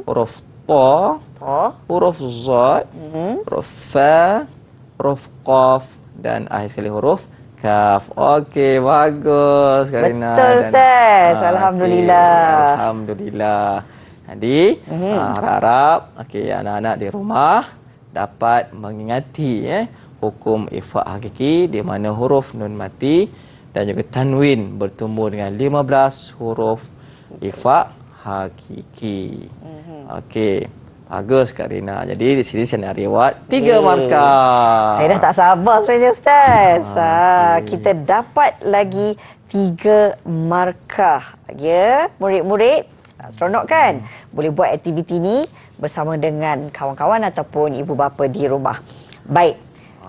Huruf ta.
Oh.
Huruf zad. Huruf fa. Huruf qaf. Dan akhir sekali huruf kaf. Okey, bagus Karina.
Betul, Ustaz.
Okey,
Alhamdulillah.
Alhamdulillah. Jadi, harap anak-anak di rumah dapat mengingati hukum ikhfa hakiki di mana huruf nun mati dan juga tanwin bertumbuh dengan 15 huruf ikhfa hakiki. Okey. Bagus Kak Rina. Jadi di sini saya nak reward 3 markah.
Saya dah tak sabar sebenarnya Ustaz. Kita dapat lagi 3 markah. Ya, murid-murid. Seronok kan? Boleh buat aktiviti ni bersama dengan kawan-kawan ataupun ibu bapa di rumah. Baik.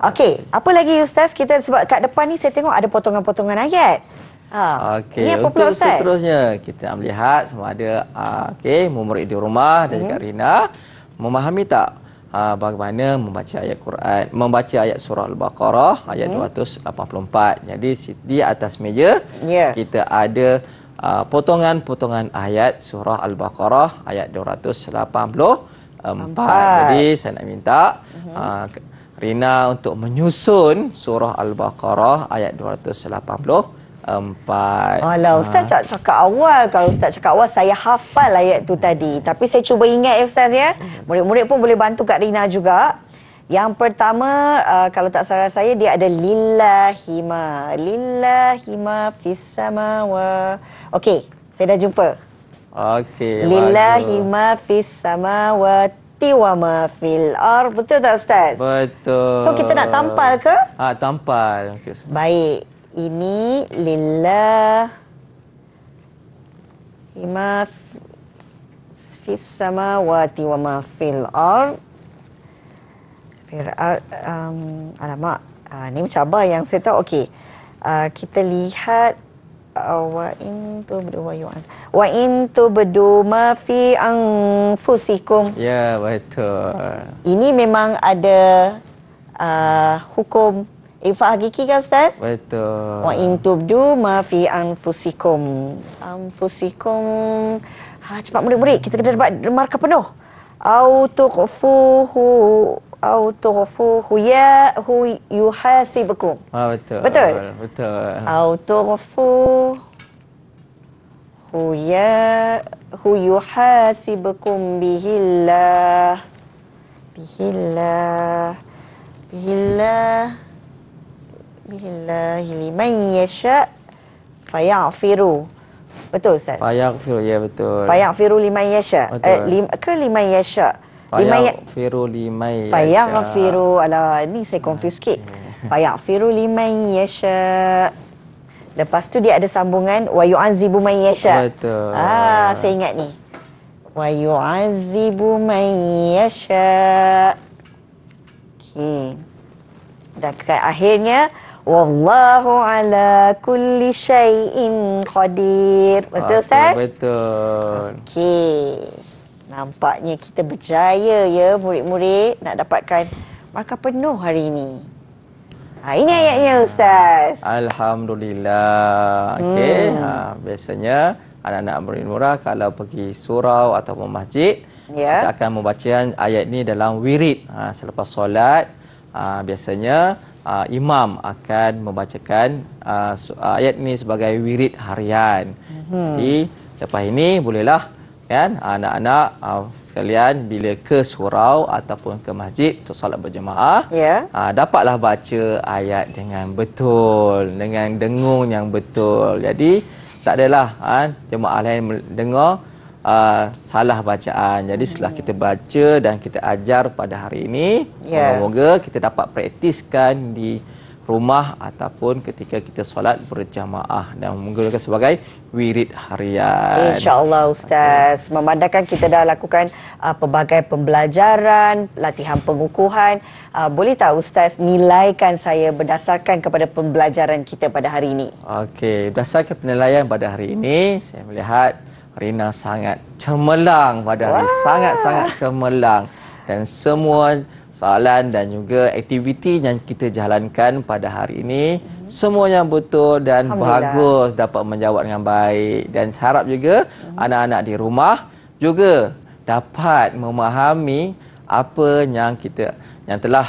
Okey, apa lagi Ustaz? Kita sebab kat depan ni saya tengok ada potongan-potongan ayat.
Okey,
Ini apa pula
untuk
Ustaz?
seterusnya kita melihat sama ada murid di rumah dan juga Rina memahami tak bagaimana membaca ayat Quran, membaca ayat surah Al-Baqarah ayat 284. Jadi di atas meja kita ada potongan-potongan ayat surah Al-Baqarah ayat 284. Jadi saya nak minta Rina untuk menyusun surah Al-Baqarah ayat 284.
Alah, Ustaz cakap awal. Kalau Ustaz cakap awal, saya hafal ayat tu tadi. Tapi saya cuba ingat ya Ustaz ya. Murid-murid pun boleh bantu Kak Rina juga. Yang pertama, kalau tak salah saya, dia ada lillahi ma. Lillahi ma fis samawa. Okey, saya dah jumpa.
Okey.
Lillahi ma fis samawati wa ma fil ar. Betul tak Ustaz?
Betul.
So kita nak tampal ke?
Tampal. Okay.
Baik. Ini lillah ma fis samawati wa ma fil ard. Alamak, ni mencabar yang saya tahu. Okey, kita lihat wa in tubdu ma fi anfusikum.
Ya, betul.
Ini memang ada hukum ikhfa hakiki kan Ustaz?
Betul.
Wa in tubdu ma fi anfusikum. Anfusikum. Cepat murid-murid, kita kena dapat markah penuh. Au tukhfuhu ya hu yuhasibukum.
Betul.
Betul?
Betul.
Au tukhfuhu ya hu yuhasibukum bihillah. Billahi liman yasha fayaghfiru. Betul Ustaz?
Fayaghfiru, ya betul.
Fayaghfiru liman yasha. Liman yasha.
Fayaghfiru liman yasha.
Fayaghfiru. Alah, ni saya confuse sikit. Fayaghfiru liman yasha. Lepas tu dia ada sambungan wa yu'azibu man yasha.
Betul.
Saya ingat ni. Wa yu'azibu man yasha. Okey. Dan akhirnya wallahu ala kulli syai'in qadir. Betul Ustaz?
Betul.
Okey. Nampaknya kita berjaya ya murid-murid nak dapatkan markah penuh hari ini. Ini ayatnya Ustaz.
Alhamdulillah. Okey. Biasanya anak-anak murid Nurah kalau pergi surau ataupun masjid, kita akan membaca ayat ni dalam wirid. Selepas solat, biasanya imam akan membacakan ayat ni sebagai wirid harian. Jadi lepas ini bolehlah kan anak-anak sekalian bila ke surau ataupun ke masjid untuk solat berjemaah, dapatlah baca ayat dengan betul, dengan dengung yang betul. Jadi tak adalah jemaah lain dengar salah bacaan. Jadi setelah kita baca dan kita ajar pada hari ini, semoga kita dapat praktiskan di rumah ataupun ketika kita solat berjamaah dan menggunakan sebagai wirid harian.
InsyaAllah Ustaz. Memandangkan kita dah lakukan pelbagai pembelajaran, latihan pengukuhan, boleh tak Ustaz nilaikan saya berdasarkan kepada pembelajaran kita pada hari ini?
Okey, berdasarkan penilaian pada hari ini, saya melihat Rina sangat cemerlang pada hari ini. Sangat-sangat cemerlang. Dan semua soalan dan juga aktiviti yang kita jalankan pada hari ini semuanya betul dan bagus, dapat menjawab dengan baik. Dan harap juga anak-anak di rumah juga dapat memahami apa yang telah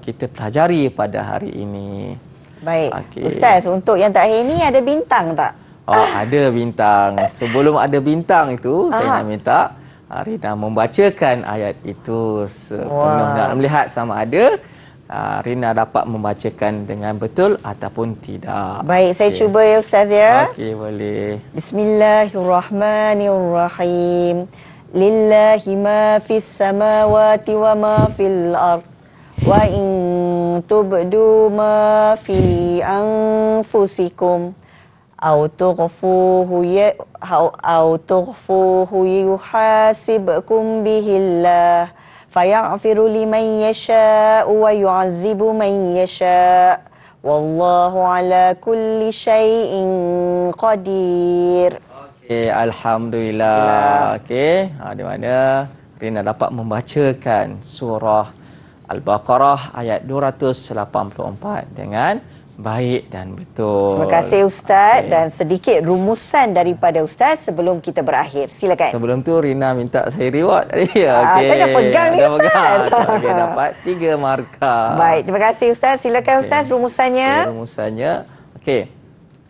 kita pelajari pada hari ini.
Baik. Ustaz, untuk yang terakhir ini ada bintang tak?
Ada bintang. Sebelum ada bintang itu, saya nak minta Rina membacakan ayat itu sepenuh dan melihat sama ada Rina dapat membacakan dengan betul ataupun tidak.
Baik, saya cuba ya Ustaz ya.
Okey, boleh.
Bismillahirrahmanirrahim. Lillahi ma fis samawati wa ma fil ard. Wa in tubdu ma fi anfusikum أو تخفوه يحاسبكم به الله فيغفر لمن يشاء ويعذب من يشاء والله على كل شيء قدير.
Okey, alhamdulillah. Okey, di mana Rina dapat membacakan surah Al-Baqarah ayat 284 dengan baik dan betul.
Terima kasih Ustaz. Dan sedikit rumusan daripada Ustaz sebelum kita berakhir. Silakan.
Sebelum tu Rina minta saya reward tadi.
Saya dah pegang ni Ustaz.
Okey, dapat 3 markah.
Baik, terima kasih Ustaz. Silakan Ustaz rumusannya.
Rumusannya. Okey.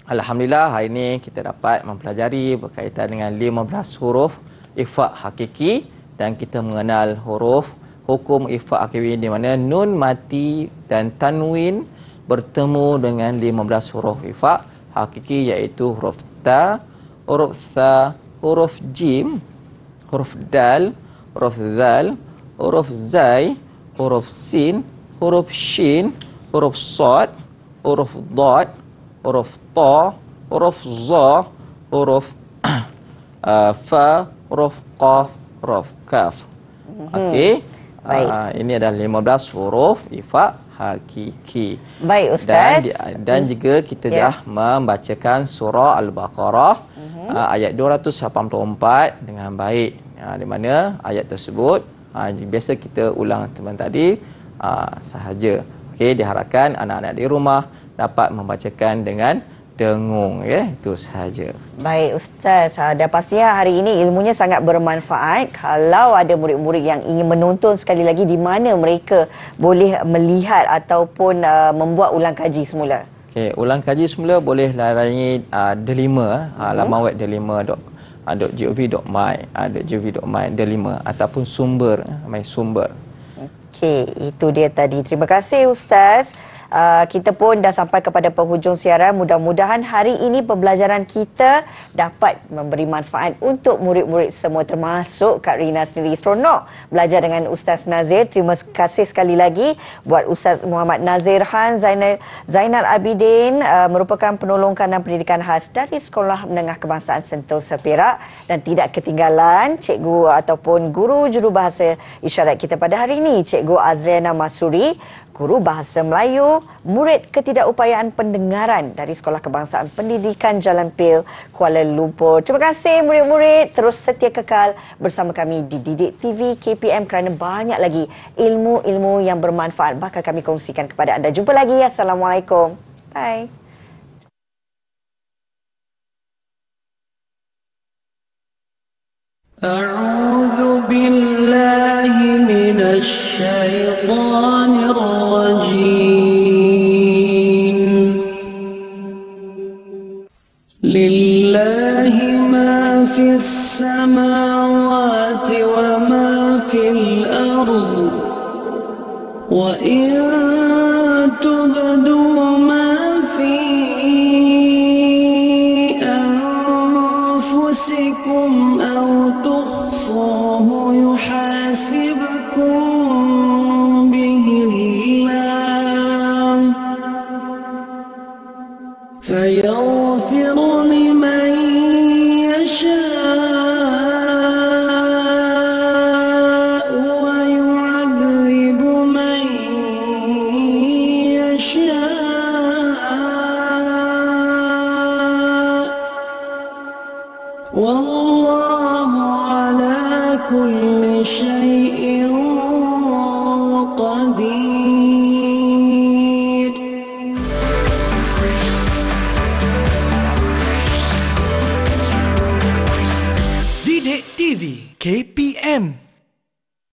Alhamdulillah hari ini kita dapat mempelajari berkaitan dengan 15 huruf ikhfa hakiki dan kita mengenal huruf hukum ikhfa hakiki di mana nun mati dan tanwin bertemu dengan 15 huruf ikhfa hakiki iaitu huruf ta, huruf tha, huruf jim, huruf dal, huruf zal, huruf zai, huruf sin, huruf shin, huruf sad, huruf dad, huruf ta, huruf za, huruf fa, huruf qaf, huruf kaf. Okey. Ini adalah 15 huruf ikhfa hakiki.
Baik Ustaz.
Dan juga kita dah membacakan surah Al-Baqarah ayat 284 dengan baik. Di mana ayat tersebut biasa kita ulang teman tadi sahaja. Okey, diharapkan anak-anak di rumah dapat membacakan dengan dengung, itu sahaja.
Baik Ustaz, dah pastinya hari ini ilmunya sangat bermanfaat. Kalau ada murid-murid yang ingin menonton sekali lagi, di mana mereka boleh melihat ataupun membuat ulang kaji semula?
Okey, ulang kaji semula boleh layari Delima, laman web delima.gov.my Delima ataupun sumber, my sumber.
Okey, itu dia tadi. Terima kasih Ustaz. Kita pun dah sampai kepada penghujung siaran. Mudah-mudahan hari ini pembelajaran kita dapat memberi manfaat untuk murid-murid semua, termasuk Kak Rina sendiri. Seronok belajar dengan Ustaz Nazir. Terima kasih sekali lagi buat Ustaz Muhammad Nazir Han Zainal Abidin, merupakan penolong kanan pendidikan khas dari Sekolah Menengah Kebangsaan Sentosa Perak. Dan tidak ketinggalan cikgu ataupun guru jurubahasa isyarat kita pada hari ini, Cikgu Azriana Masuri, guru bahasa Melayu itu murid ketidakupayaan pendengaran dari Sekolah Kebangsaan Pendidikan Jalan Pil, Kuala Lumpur. Terima kasih murid-murid, terus setia kekal bersama kami di Didik TV KPM kerana banyak lagi ilmu-ilmu yang bermanfaat bakal kami kongsikan kepada anda. Jumpa lagi. Assalamualaikum. Bye.
أعوذ بالله من الشيطان الرجيم لله ما في السماوات وما في الأرض وإن تبدوا ما في أنفسكم أو تخفوه يحاسبكم به الله فيغفر لمن يشاء ويعذب من يشاء والله على كل شيء قدير.
Didik TV KPM